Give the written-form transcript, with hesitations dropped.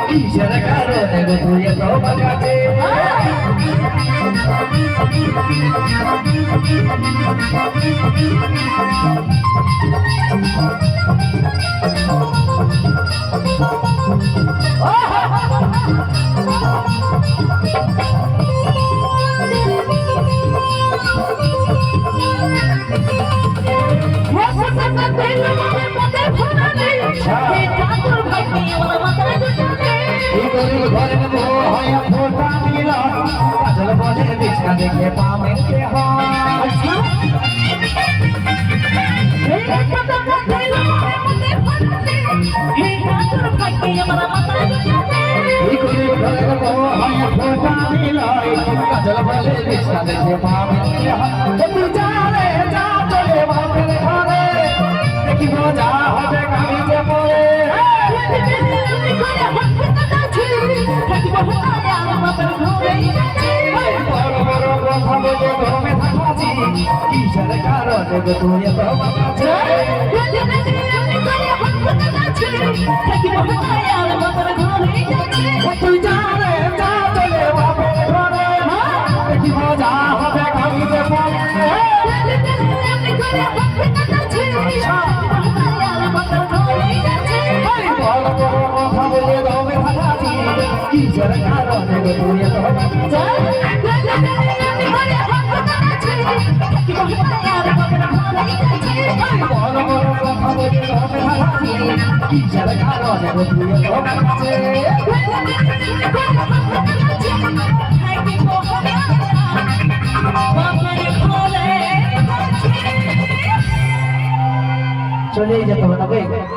কিসের কারণে গো তুই এত বাঁকাতে ঘরে হয় ফোটা দিল কাজল বলে বিছনা দেখে পামেতে কাজল বলে বিছনা দেখে পামেতে যারে যা চলে বাপের ঘরে দেখি মজা হবে গাড়িতে পড়ে বড় বড় কথা বলে ঘরে থাকাছি কিসের কারণে গো তুই এত বাঁকাতে তুই যারে যা চলে বাপের ঘরে দেখি মজা হবে গাড়িতে পড়ে বড় বড় কথা বলে ঘরে থাকাছি কিসের কারণে গো তুই এত বাঁকাতে বড় বড় কথা বলে ঘরে থাকাছি কিসের কারণে গো তুই এত বাঁকাতে চলেই যেতে হবে না ভাই।